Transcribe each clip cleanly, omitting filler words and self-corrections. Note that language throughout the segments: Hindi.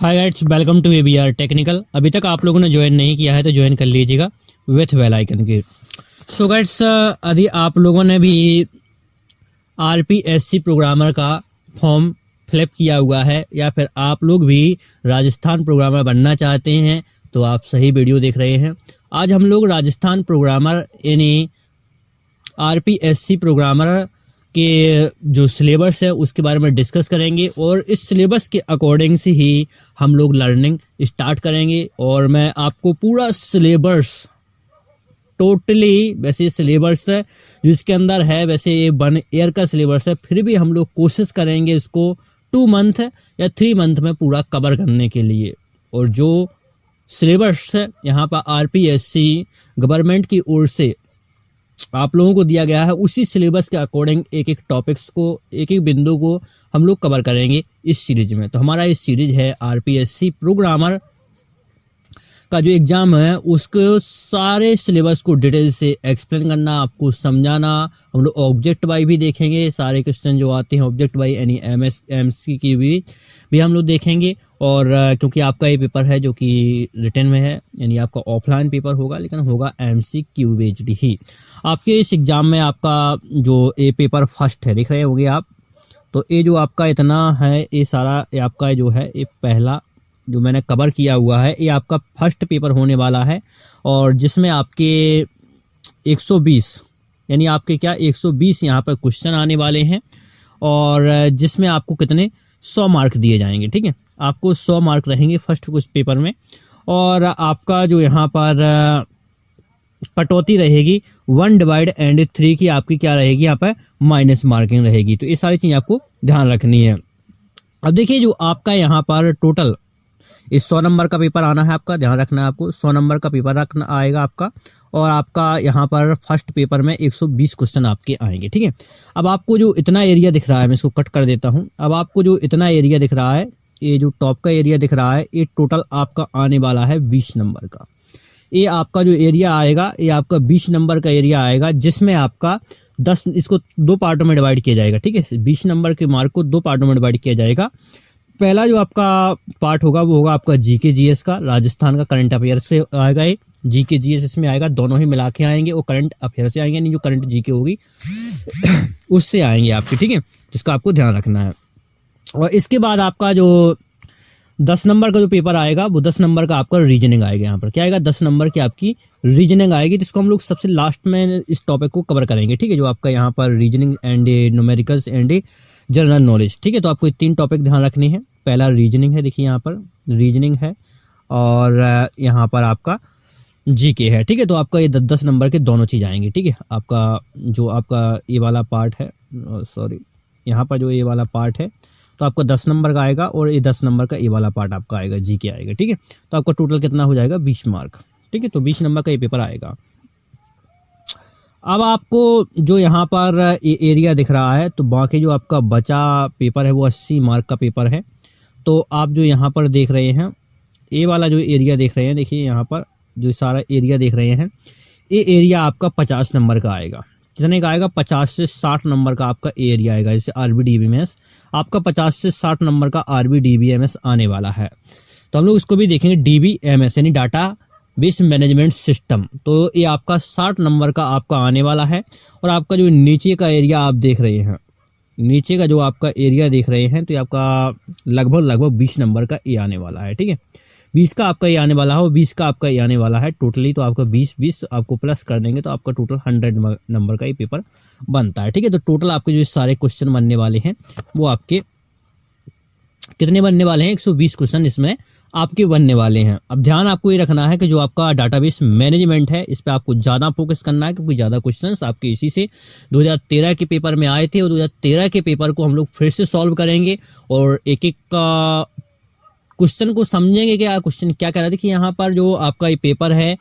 Hi guys, welcome to ABR technical. अभी तक आप लोगों ने ज्वाइन नहीं किया है तो ज्वाइन कर लीजिएगा विथ बेल आइकन के। सो गाइड्स, यदि आप लोगों ने भी आरपीएससी प्रोग्रामर का फॉर्म फिलअप किया हुआ है या फिर आप लोग भी राजस्थान प्रोग्रामर बनना चाहते हैं तो आप सही वीडियो देख रहे हैं। आज हम लोग राजस्थान प्रोग्रामर यानी आरपीएससी प्रोग्रामर के जो सिलेबस है उसके बारे में डिस्कस करेंगे और इस सिलेबस के अकॉर्डिंग से ही हम लोग लर्निंग स्टार्ट करेंगे। और मैं आपको पूरा सिलेबस टोटली वैसे सिलेबस है जिसके अंदर है, वैसे ये 1 ईयर का सिलेबस है, फिर भी हम लोग कोशिश करेंगे इसको 2 मंथ या 3 मंथ में पूरा कवर करने के लिए। और जो सिलेबस है यहाँ पर आरपीएससी गवर्नमेंट की ओर से आप लोगों को दिया गया है, उसी सिलेबस के अकॉर्डिंग एक एक टॉपिक्स को, एक एक बिंदु को हम लोग कवर करेंगे इस सीरीज में। तो हमारा इस सीरीज है आरपीएससी प्रोग्रामर का जो एग्जाम है उसको सारे सिलेबस को डिटेल से एक्सप्लेन करना, आपको समझाना। हम लोग ऑब्जेक्ट वाइज भी देखेंगे, सारे क्वेश्चन जो आते हैं ऑब्जेक्ट वाइज यानी एमएससी की भी हम लोग देखेंगे। और क्योंकि आपका ये पेपर है जो कि रिटन में है यानी आपका ऑफलाइन पेपर होगा, लेकिन होगा एमसीक्यू बेस्ड ही। आपके इस एग्जाम में आपका जो ए पेपर फर्स्ट है, देख रहे होंगे आप, तो ये जो आपका इतना है, ये सारा ये आपका जो है ये पहला जो मैंने कवर किया हुआ है, ये आपका फर्स्ट पेपर होने वाला है। और जिसमें आपके 120 यानी आपके क्या 120 यहाँ पर क्वेश्चन आने वाले हैं और जिसमें आपको कितने 100 मार्क दिए जाएंगे। ठीक है, आपको 100 मार्क रहेंगे फर्स्ट कुछ पेपर में। और आपका जो यहाँ पर कटौती रहेगी 1/3 की आपकी क्या रहेगी, यहाँ पर माइनस मार्किंग रहेगी। तो ये सारी चीज़ आपको ध्यान रखनी है। अब देखिए जो आपका यहाँ पर टोटल इस 100 नंबर का पेपर आना है, आपका ध्यान रखना है, आपको 100 नंबर का पेपर रखना आएगा आपका। और आपका यहाँ पर फर्स्ट पेपर में 120 क्वेश्चन आपके आएंगे। ठीक है, अब आपको जो इतना एरिया दिख रहा है, मैं इसको कट कर देता हूँ। अब आपको जो इतना एरिया दिख रहा है, ये जो टॉप का एरिया दिख रहा है, ये टोटल आपका आने वाला है 20 नंबर का। ये आपका जो एरिया आएगा ये आपका 20 नंबर का एरिया आएगा, जिसमें आपका 10 इसको 2 पार्टों में डिवाइड किया जाएगा। ठीक है, 20 नंबर के मार्क को 2 पार्टों में डिवाइड किया जाएगा। पहला जो आपका पार्ट होगा वो होगा आपका जीके जीएस का, राजस्थान का करंट अफेयर से आएगा। ये जीके जीएस इसमें आएगा, दोनों ही मिला के आएंगे। वो करंट अफेयर से आएंगे, नहीं जो करंट जीके होगी उससे आएंगे आपके। ठीक है, जिसका आपको ध्यान रखना है। और इसके बाद आपका जो 10 नंबर का जो पेपर आएगा वो 10 नंबर का आपका रीजनिंग आएगा। यहाँ पर क्या आएगा, 10 नंबर की आपकी रीजनिंग आएगी, जिसको हम लोग सबसे लास्ट में इस टॉपिक को कवर करेंगे। ठीक है, जो आपका यहाँ पर reasoning and numericals and general knowledge. ठीक है, तो आपको 3 टॉपिक ध्यान रखने हैं। पहला रीजनिंग है, देखिए यहाँ पर रीजनिंग है और यहाँ पर आपका जीके है। ठीक है, तो आपका ये 10 नंबर के दोनों चीज़ आएंगे। ठीक है, आपका जो आपका ये वाला पार्ट है, सॉरी यहाँ पर जो ये वाला पार्ट है तो आपका 10 नंबर का आएगा और ये 10 नंबर का ये वाला पार्ट आपका आएगा, जीके आएगा। ठीक है, तो आपका टोटल कितना हो जाएगा, 20 मार्क। ठीक है, तो 20 नंबर का ये पेपर आएगा। अब आपको जो यहाँ पर ये एरिया दिख रहा है, तो बाकी जो आपका बचा पेपर है वो 80 मार्क का पेपर है। तो आप जो यहाँ पर देख रहे हैं, ये वाला जो एरिया देख रहे हैं, देखिए यहाँ पर जो सारा एरिया देख रहे हैं, ये एरिया आपका 50 नंबर का आएगा। कितने का आएगा, 50 से 60 नंबर का आपका एरिया आएगा। जैसे आरबीडीबीएमएस आपका 50 से 60 नंबर का आरबीडीबीएमएस आने वाला है। तो हम लोग इसको भी देखेंगे, डीबीएमएस यानी डाटा बेस मैनेजमेंट सिस्टम। तो ये आपका 60 नंबर का आपका आने वाला है। और आपका जो नीचे का एरिया आप देख रहे हैं, नीचे का जो आपका एरिया देख रहे हैं, तो ये आपका लगभग 20 नंबर का ये आने वाला है। ठीक है, 20 का आपका ये आने वाला है और 20 का आपका ये आने वाला है टोटली। तो आपका 20 आपको प्लस कर देंगे तो आपका टोटल 100 नंबर का ये पेपर बनता है। ठीक है, तो टोटल आपके जो सारे क्वेश्चन बनने वाले हैं वो आपके कितने बनने वाले हैं, 120 क्वेश्चन इसमें आपके बनने वाले हैं। अब ध्यान आपको ये रखना है कि जो आपका डाटाबेस मैनेजमेंट है इस पे आपको ज़्यादा फोकस करना है, क्योंकि ज़्यादा क्वेश्चंस आपके इसी से 2013 के पेपर में आए थे और 2013 के पेपर को हम लोग फिर से सॉल्व करेंगे और एक एक का क्वेश्चन को समझेंगे कि क्वेश्चन क्या कह रहा है। देखिए यहाँ पर जो आपका ये पेपर है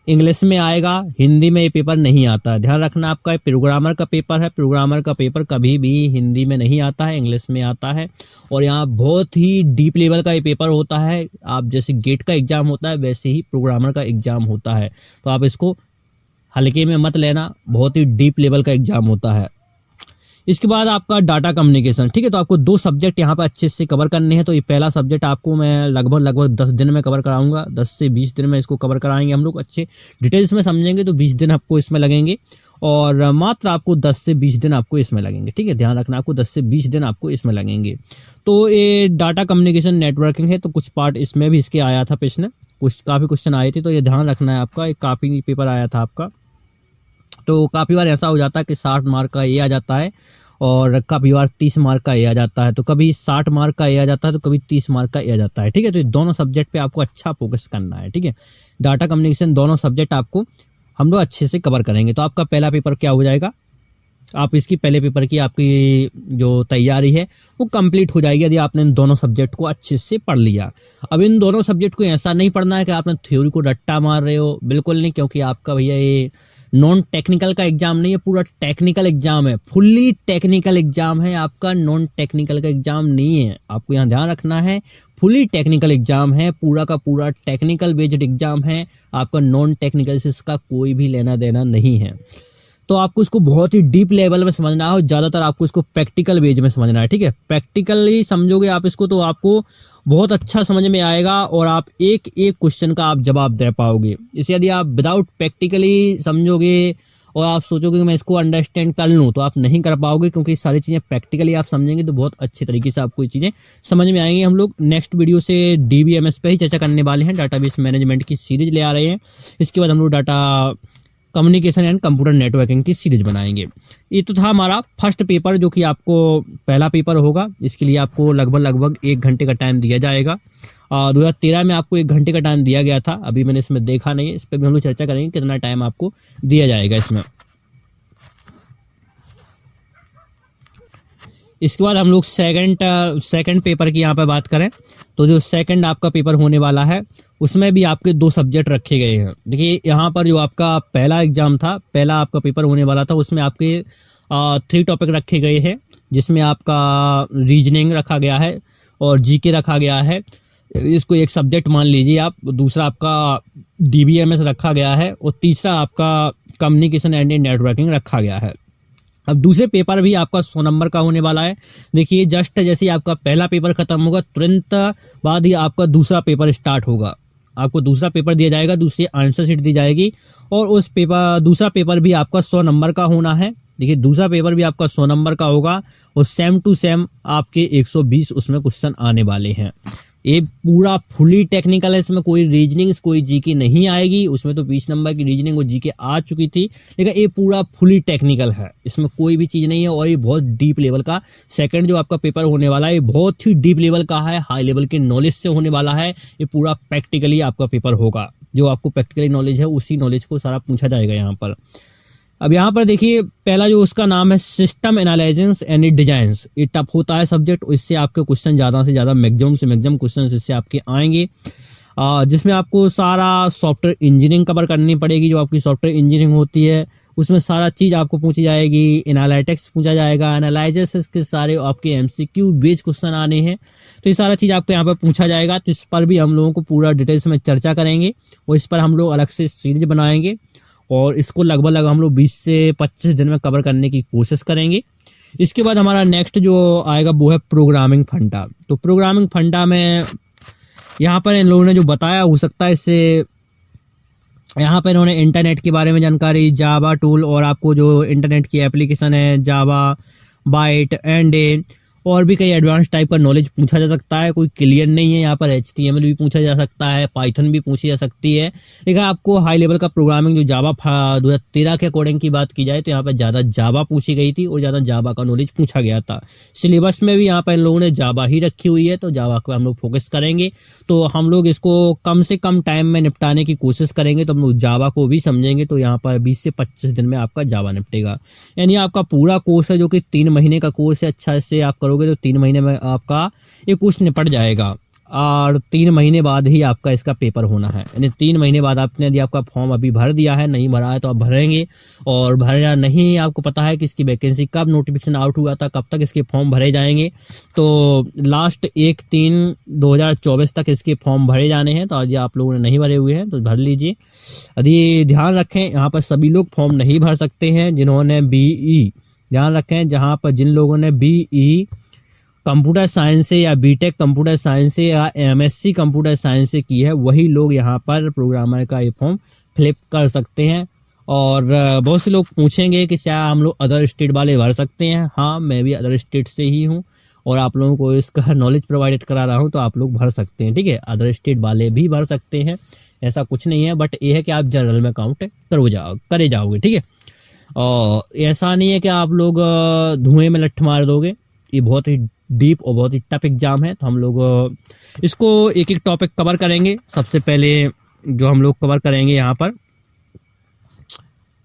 इंग्लिश में आएगा, हिंदी में ये पेपर नहीं आता है। ध्यान रखना, आपका प्रोग्रामर का पेपर है, प्रोग्रामर का पेपर कभी भी हिंदी में नहीं आता है, इंग्लिश में आता है। और यहाँ बहुत ही डीप लेवल का ये पेपर होता है। आप जैसे गेट का एग्जाम होता है वैसे ही प्रोग्रामर का एग्जाम होता है। तो आप इसको हल्के में मत लेना, बहुत ही डीप लेवल का एग्जाम होता है। इसके बाद आपका डाटा कम्युनिकेशन, ठीक है। तो आपको 2 सब्जेक्ट यहाँ पर अच्छे से कवर करने हैं। तो ये पहला सब्जेक्ट आपको मैं लगभग 10 दिन में कवर कराऊंगा, 10 से 20 दिन में इसको कवर कराएंगे हम लोग। अच्छे डिटेल्स में समझेंगे तो 20 दिन आपको इसमें लगेंगे, और मात्र आपको 10 से 20 दिन आपको इसमें लगेंगे, ठीक है। ध्यान रखना, आपको 10 से 20 दिन आपको इसमें लगेंगे। तो ये डाटा कम्युनिकेशन नेटवर्किंग है, तो कुछ पार्ट इसमें भी इसके आया था प्रश्न, कुछ काफ़ी क्वेश्चन आए थे, तो ये ध्यान रखना है आपका। एक काफ़ी पेपर आया था आपका, तो काफ़ी बार ऐसा हो जाता है कि 60 मार्क का ये आ जाता है और काफ़ी बार 30 मार्क का ये आ जाता है। तो कभी 60 मार्क का ये आ जाता है तो कभी 30 मार्क का ये आ जाता है, ठीक है। तो ये दोनों सब्जेक्ट पे आपको अच्छा फोकस करना है, ठीक है। डाटा कम्युनिकेशन दोनों सब्जेक्ट आपको हम लोग अच्छे से कवर करेंगे। तो आपका पहला पेपर क्या हो जाएगा, आप इसकी पहले पेपर की आपकी जो तैयारी है वो कंप्लीट हो जाएगी यदि आपने इन दोनों सब्जेक्ट को अच्छे से पढ़ लिया। अब इन दोनों सब्जेक्ट को ऐसा नहीं पढ़ना है कि आपने थ्योरी को रट्टा मार रहे हो, बिल्कुल नहीं, क्योंकि आपका भैया ये नॉन टेक्निकल का एग्जाम नहीं है, पूरा टेक्निकल एग्जाम है, फुल्ली टेक्निकल एग्जाम है आपका, नॉन टेक्निकल का एग्जाम नहीं है। आपको यहाँ ध्यान रखना है, फुली टेक्निकल एग्जाम है, पूरा का पूरा टेक्निकल बेस्ड एग्जाम है आपका, नॉन टेक्निकल से इसका कोई भी लेना देना नहीं है। तो आपको इसको बहुत ही डीप लेवल में समझना है और ज़्यादातर आपको इसको प्रैक्टिकल बेस में समझना है, ठीक है। प्रैक्टिकली समझोगे आप इसको तो आपको बहुत अच्छा समझ में आएगा और आप एक एक क्वेश्चन का आप जवाब दे पाओगे। इसे यदि आप विदाउट प्रैक्टिकली समझोगे और आप सोचोगे कि मैं इसको अंडरस्टैंड कर लूँ, तो आप नहीं कर पाओगे, क्योंकि सारी चीज़ें प्रैक्टिकली आप समझेंगे तो बहुत अच्छे तरीके से आपको ये चीज़ें समझ में आएंगी। हम लोग नेक्स्ट वीडियो से DBMS पे ही चर्चा करने वाले हैं, डाटाबेस मैनेजमेंट की सीरीज ले आ रहे हैं। इसके बाद हम लोग data communication and computer networking की सीरीज बनाएंगे। ये तो था हमारा फर्स्ट पेपर, जो कि आपको पहला पेपर होगा। इसके लिए आपको लगभग 1 घंटे का टाइम दिया जाएगा। 2013 में आपको 1 घंटे का टाइम दिया गया था, अभी मैंने इसमें देखा नहीं है, इस पर भी हम लोग चर्चा करेंगे कितना टाइम आपको दिया जाएगा इसमें। इसके बाद हम लोग सेकंड पेपर की यहाँ पे बात करें तो जो सेकंड आपका पेपर होने वाला है उसमें भी आपके 2 सब्जेक्ट रखे गए हैं। देखिए यहाँ पर जो आपका पहला एग्जाम था, पहला आपका पेपर होने वाला था, उसमें आपके 3 टॉपिक रखे गए हैं, जिसमें आपका रीजनिंग रखा गया है और GK रखा गया है, इसको एक सब्जेक्ट मान लीजिए आप। दूसरा आपका DBMS रखा गया है और तीसरा आपका कम्युनिकेशन एंड नेटवर्किंग रखा गया है। अब दूसरे पेपर भी आपका 100 नंबर का होने वाला है। देखिए जस्ट जैसे ही आपका पहला पेपर खत्म होगा तुरंत बाद ही आपका दूसरा पेपर स्टार्ट होगा। आपको दूसरा पेपर दिया जाएगा, दूसरी आंसर शीट दी जाएगी और उस पेपर दूसरा पेपर भी आपका 100 नंबर का होना है। देखिए दूसरा पेपर भी आपका 100 नंबर का होगा और सेम टू सेम आपके 120 उसमें क्वेश्चन आने वाले हैं। ये पूरा फुली टेक्निकल है, इसमें कोई रीजनिंग कोई GK नहीं आएगी। उसमें तो 20 नंबर की रीजनिंग और GK आ चुकी थी, लेकिन ये पूरा फुली टेक्निकल है, इसमें कोई भी चीज़ नहीं है और ये बहुत डीप लेवल का सेकंड जो आपका पेपर होने वाला है ये बहुत ही डीप लेवल का है, हाई लेवल के नॉलेज से होने वाला है। ये पूरा प्रैक्टिकली आपका पेपर होगा, जो आपको प्रैक्टिकली नॉलेज है उसी नॉलेज को सारा पूछा जाएगा यहाँ पर। अब यहाँ पर देखिए पहला जो उसका नाम है सिस्टम एनालिसिस एंड डिजाइंस, ये टफ होता है सब्जेक्ट, इससे आपके क्वेश्चन ज़्यादा से ज़्यादा मैक्सिमम से मैक्सिमम क्वेश्चन इससे आपके आएंगे, जिसमें आपको सारा सॉफ्टवेयर इंजीनियरिंग कवर करनी पड़ेगी। जो आपकी सॉफ्टवेयर इंजीनियरिंग होती है उसमें सारा चीज़ आपको पूछी जाएगी, एनालिटिक्स पूछा जाएगा, एनालिसिस के सारे आपके MCQ बेस्ड क्वेश्चन आने हैं, तो ये सारा चीज़ आपको यहाँ पर पूछा जाएगा। तो इस पर भी हम लोगों को पूरा डिटेल्स में चर्चा करेंगे और इस पर हम लोग अलग से सीरीज बनाएंगे और इसको लगभग हम लोग 20 से 25 दिन में कवर करने की कोशिश करेंगे। इसके बाद हमारा नेक्स्ट जो आएगा वो है प्रोग्रामिंग फंडा। तो प्रोग्रामिंग फंडा में यहाँ पर इन लोगों ने जो बताया हो सकता है इससे यहाँ पर इन्होंने इंटरनेट के बारे में जानकारी, जावा टूल और आपको जो इंटरनेट की एप्लीकेशन है जावा, बाइट एंड और भी कई एडवांस टाइप का नॉलेज पूछा जा सकता है। कोई क्लियर नहीं है, यहाँ पर HTML भी पूछा जा सकता है, पाइथन भी पूछी जा सकती है, लेकिन आपको हाई लेवल का प्रोग्रामिंग जो जावा 2013 के अकॉर्डिंग की बात की जाए तो यहाँ पर ज़्यादा जावा पूछी गई थी और ज़्यादा जावा का नॉलेज पूछा गया था। सिलेबस में भी यहाँ पर इन लोगों ने जावा ही रखी हुई है, तो जावा को हम लोग फोकस करेंगे। तो हम लोग इसको कम से कम टाइम में निपटाने की कोशिश करेंगे, तो हम लोग जावा को भी समझेंगे। तो यहाँ पर 20 से 25 दिन में आपका जावा निपटेगा, यानी आपका पूरा कोर्स है जो कि 3 महीने का कोर्स है। अच्छा से आप करोगे तो 3 महीने में आपका ये कोर्स निपट जाएगा और 3 महीने बाद ही आपका इसका पेपर होना है। यानी 3 महीने बाद आपने यदि आपका फॉर्म अभी भर दिया है, नहीं भरा है तो आप भरेंगे, और भरा नहीं आपको पता है कि इसकी वैकेंसी कब नोटिफिकेशन आउट हुआ था, कब तक इसके फॉर्म भरे जाएंगे, तो लास्ट 1/3/2024 तक इसके फॉर्म भरे जाने हैं। तो आज आप लोगों ने नहीं भरे हुए हैं तो भर लीजिए। यदि ध्यान रखें यहाँ पर सभी लोग फॉर्म नहीं भर सकते हैं जिन्होंने BE ध्यान रखें, जहाँ पर जिन लोगों ने BE कंप्यूटर साइंस से या बीटेक कंप्यूटर साइंस से या MSc कंप्यूटर साइंस से की है, वही लोग यहाँ पर प्रोग्रामर का ये फॉर्म फिलअप कर सकते हैं। और बहुत से लोग पूछेंगे कि क्या हम लोग अदर स्टेट वाले भर सकते हैं। हाँ, मैं भी अदर स्टेट से ही हूँ और आप लोगों को इसका नॉलेज प्रोवाइड करा रहा हूँ, तो आप लोग भर सकते हैं। ठीक है, अदर स्टेट वाले भी भर सकते हैं, ऐसा कुछ नहीं है। बट ये है कि आप जनरल में काउंट करे जाओगे। ठीक है, और ऐसा नहीं है कि आप लोग धुएं में लठ मार दोगे। ये बहुत ही डीप और बहुत ही टफ एग्जाम है, तो हम लोग इसको एक एक टॉपिक कवर करेंगे। सबसे पहले जो हम लोग कवर करेंगे यहाँ पर,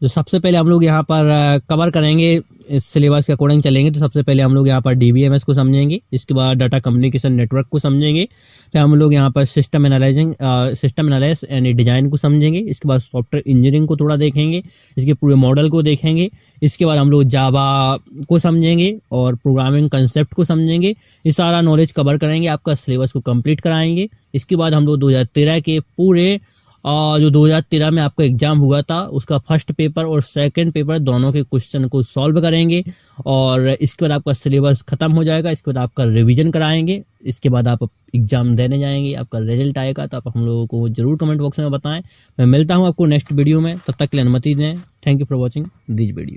हम लोग यहाँ पर कवर करेंगे, इस सिलेबस के अकॉर्डिंग चलेंगे। तो सबसे पहले हम लोग यहाँ पर DBMS को समझेंगे, इसके बाद डाटा कम्युनिकेशन नेटवर्क को समझेंगे, फिर हम लोग यहाँ पर सिस्टम एनालिसिस एंड डिजाइन को समझेंगे, इसके बाद सॉफ्टवेयर इंजीनियरिंग को थोड़ा देखेंगे, इसके पूरे मॉडल को देखेंगे, इसके बाद हम लोग जावा को समझेंगे और प्रोग्रामिंग कंसेप्ट को समझेंगे। ये सारा नॉलेज कवर करेंगे, आपका सिलेबस को कंप्लीट कराएंगे। इसके बाद हम लोग 2013 के पूरे जो 2013 में आपका एग्जाम हुआ था, उसका फर्स्ट पेपर और सेकंड पेपर दोनों के क्वेश्चन को सॉल्व करेंगे। और इसके बाद आपका सिलेबस खत्म हो जाएगा, इसके बाद आपका रिवीजन कराएंगे, इसके बाद आप एग्जाम देने जाएंगे, आपका रिजल्ट आएगा। तो आप हम लोगों को जरूर कमेंट बॉक्स में बताएं। मैं मिलता हूं आपको नेक्स्ट वीडियो में, तब तक के लिए अनुमति दें। Thank you for watching this video.